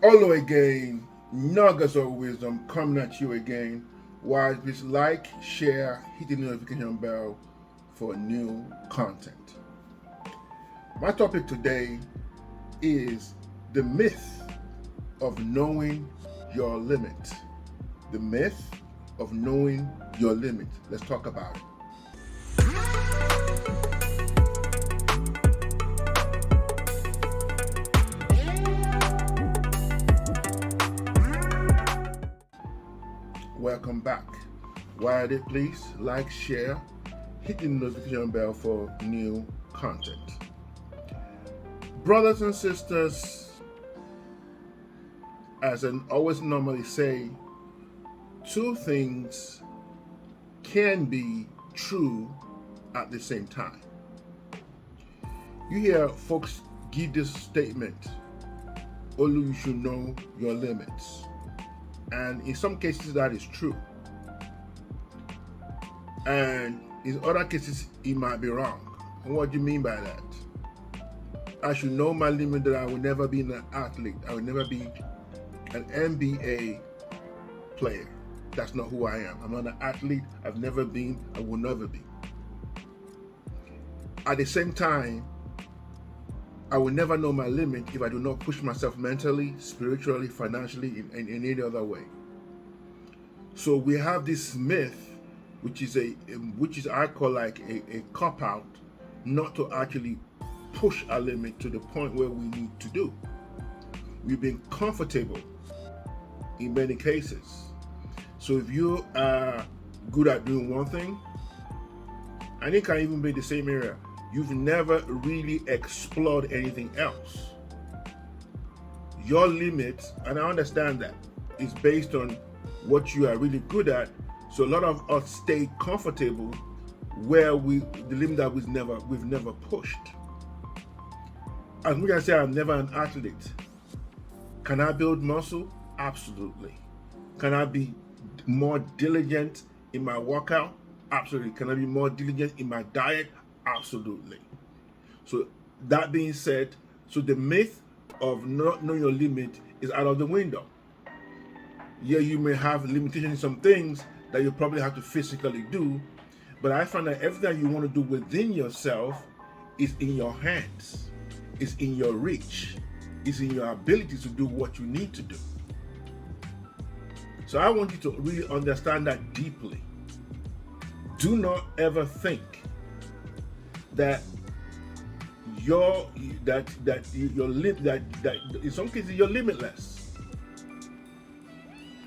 Hello again, nuggets of wisdom coming at you again. Why please like, share, hit the notification bell for new content. My topic today is the myth of knowing your limit. The myth of knowing your limit. Let's talk about it. Welcome back. While it, please like, share, hit the notification bell for new content. Brothers and sisters, as I always normally say, two things can be true at the same time. You hear folks give this statement, only you should know your limits. And in some cases that is true. And in other cases it might be wrong. And what do you mean by that? I should know my limit, that I will never be an athlete. I will never be an NBA player. That's not who I am. I'm not an athlete. I've never been. I will never be. At the same time, I will never know my limit if I do not push myself mentally, spiritually, financially, in any other way. So we have this myth, which is I call like a cop out, not to actually push our limit to the point where we need to do. We've been comfortable in many cases. So if you are good at doing one thing, and it can even be the same area, you've never really explored anything else. Your limit, and I understand that, is based on what you are really good at. So a lot of us stay comfortable where the limit that we've never pushed. As much as I say I'm never an athlete, can I build muscle? Absolutely. Can I be more diligent in my workout? Absolutely. Can I be more diligent in my diet? Absolutely. So that being said, so the myth of not knowing your limit is out of the window. Yeah, you may have limitations in some things that you probably have to physically do, but I find that everything you want to do within yourself is in your hands, is in your reach, is in your ability to do what you need to do. So I want you to really understand that deeply. Do not ever think that that in some cases you're limitless.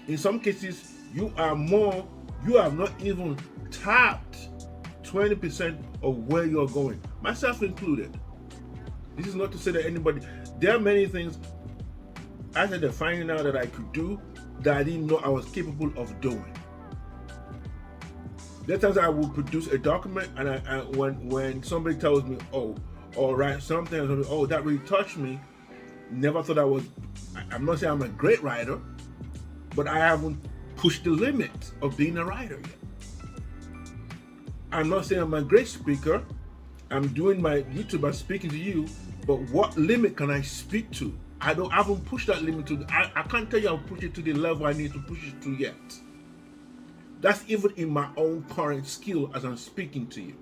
In some cases you have not even tapped 20% of where you're going, myself included. This is not to say that anybody, there are many things I started finding out that I could do that I didn't know I was capable of doing. There are times I will produce a document, and when somebody tells me, oh, or write something, oh, that really touched me, never thought I'm not saying I'm a great writer, but I haven't pushed the limit of being a writer yet. I'm not saying I'm a great speaker. I'm doing my YouTube, I'm speaking to you, but what limit can I speak to? I haven't pushed that limit I can't tell you I've pushed it to the level I need to push it to yet. That's even in my own current skill as I'm speaking to you.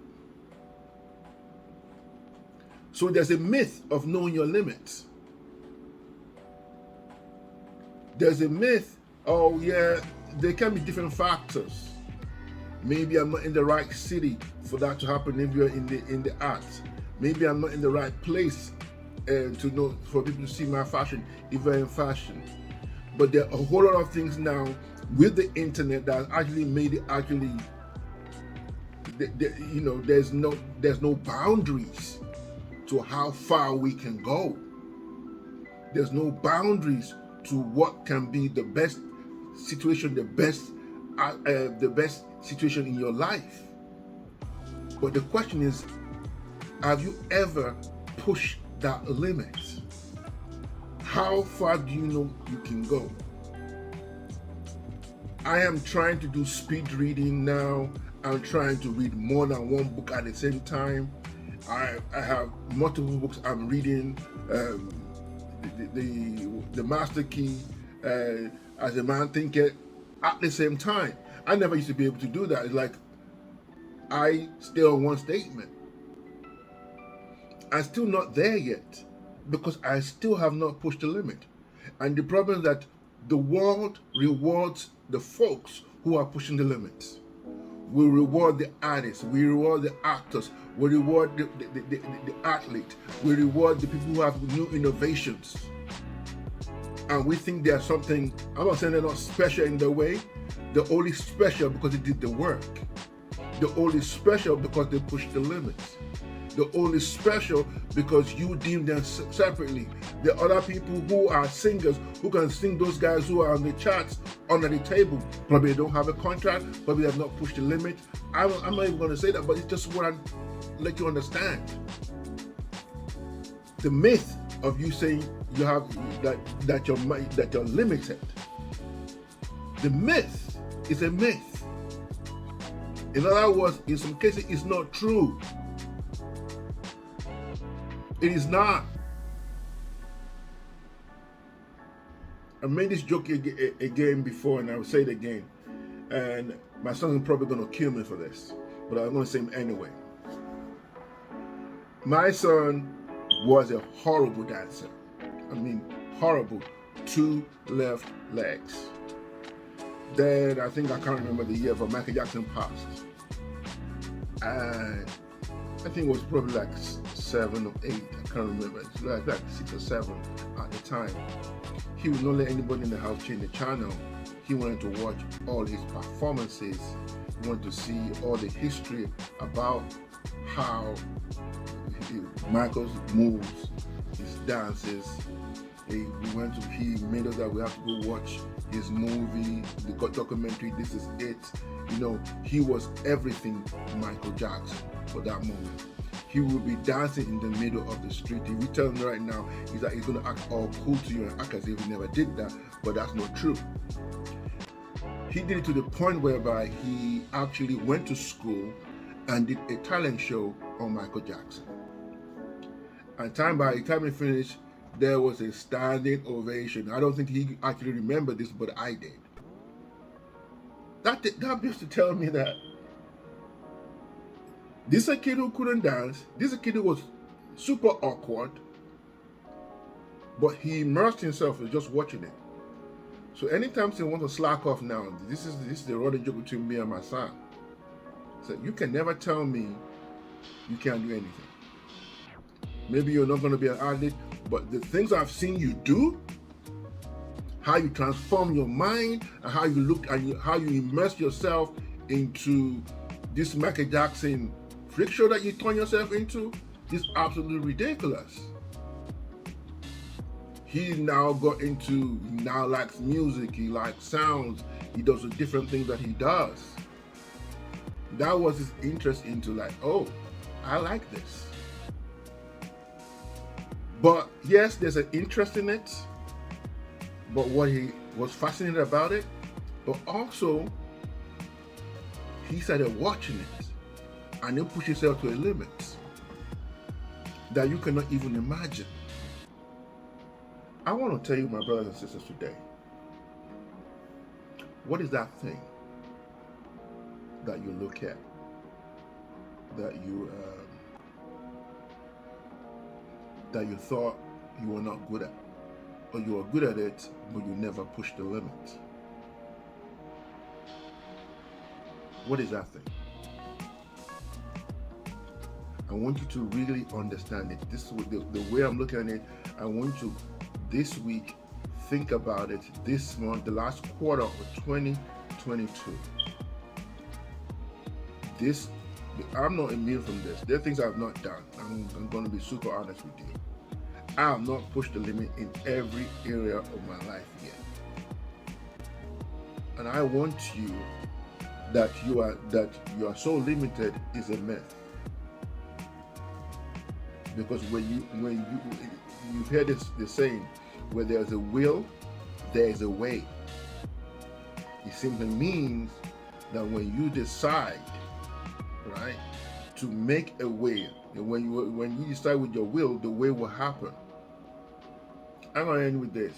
So there's a myth of knowing your limits. There's a myth, oh yeah, there can be different factors. Maybe I'm not in the right city for that to happen if you're in the arts. Maybe I'm not in the right place to know for people to see my fashion if I'm in fashion. But there are a whole lot of things now with the internet that actually made it there's no boundaries to how far we can go. There's no boundaries to what can be the best situation, the best situation in your life. But the question is, have you ever pushed that limit? How far do you know you can go? I am trying to do speed reading now. I'm trying to read more than one book at the same time. I have multiple books I'm reading. the master key as a man thinketh at the same time. I never used to be able to do that. It's like I stay on one statement. I'm still not there yet because I still have not pushed the limit. And the problem is that the world rewards the folks who are pushing the limits. We reward the artists, we reward the actors, we reward the athlete, we reward the people who have new innovations. And we think they're something, I'm not saying they're not special in their way, they're only special because they did the work. They're only special because they pushed the limits. They're only special because you deem them separately. The other people who are singers, who can sing, those guys who are on the charts under the table, probably they don't have a contract, probably they have not pushed the limit. I'm not even going to say that, but it's just what I let you understand. The myth of you saying you have that you're limited. The myth is a myth. In other words, in some cases, it's not true. It is not. I made this joke again before, and I will say it again. And my son's probably going to kill me for this, but I'm going to say him anyway. My son was a horrible dancer. I mean, horrible. 2 left legs. Then I think I can't remember the year, but Michael Jackson passed. And I think it was probably like 7 or 8. I can't remember. It's like 6 or 7 at the time. He would not let anybody in the house change the channel. He wanted to watch all his performances. He wanted to see all the history about how Michael's moves, his dances. He made us that we have to go watch his movie, the documentary, This Is It. You know, he was everything Michael Jackson for that moment. He will be dancing in the middle of the street. If you tell him right now, he's going to act all cool to you and act as if he never did that, but that's not true. He did it to the point whereby he actually went to school and did a talent show on Michael Jackson. And by the time he finished, there was a standing ovation. I don't think he actually remembered this, but I did. That used to tell me that this is a kid who couldn't dance. This is a kid who was super awkward, but he immersed himself in just watching it. So anytime he wants to slack off now, this is the running joke between me and my son. So you can never tell me you can't do anything. Maybe you're not going to be an athlete, but the things I've seen you do, how you transform your mind, and how you look and how you immerse yourself into this Michael Jackson freak show that you turn yourself into, is absolutely ridiculous. He now likes music, he likes sounds, he does the different things that he does. That was his interest into like, oh, I like this. But yes, there's an interest in it, but what he was fascinated about it, but also he started watching it and then push yourself to a limit that you cannot even imagine. I want to tell you, my brothers and sisters, today, what is that thing that you look at, that you thought you were not good at, or you were good at it, but you never pushed the limit? What is that thing? I want you to really understand it. This is the way I'm looking at it. I want you to, this week, think about it. This month, the last quarter of 2022. I'm not immune from this. There are things I've not done. I'm going to be super honest with you. I have not pushed the limit in every area of my life yet. And I want you that you are so limited is a myth. Because when you've heard the saying, where there's a will, there is a way. It simply means that when you decide, right, to make a way, and when you decide with your will, the way will happen. I'm going to end with this.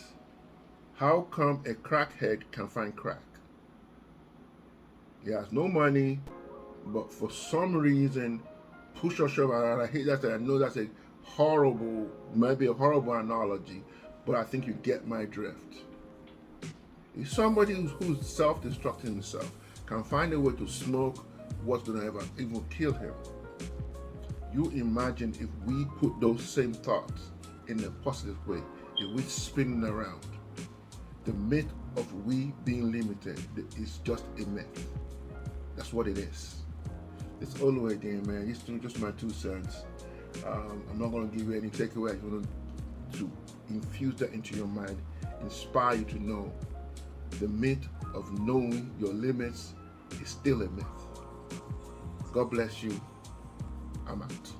How come a crackhead can find crack? He has no money, but for some reason, push or shove, and I hate that. I know that's a horrible, maybe a horrible analogy, but I think you get my drift. If somebody who's self-destructing himself can find a way to smoke what's going to ever even kill him, you imagine if we put those same thoughts in a positive way, if we spinning around. The myth of we being limited is just a myth. That's what it is. It's all the way there, man. It's just my 2 cents. I'm not going to give you any takeaway. I'm going to infuse that into your mind, inspire you to know the myth of knowing your limits is still a myth. God bless you. I'm out.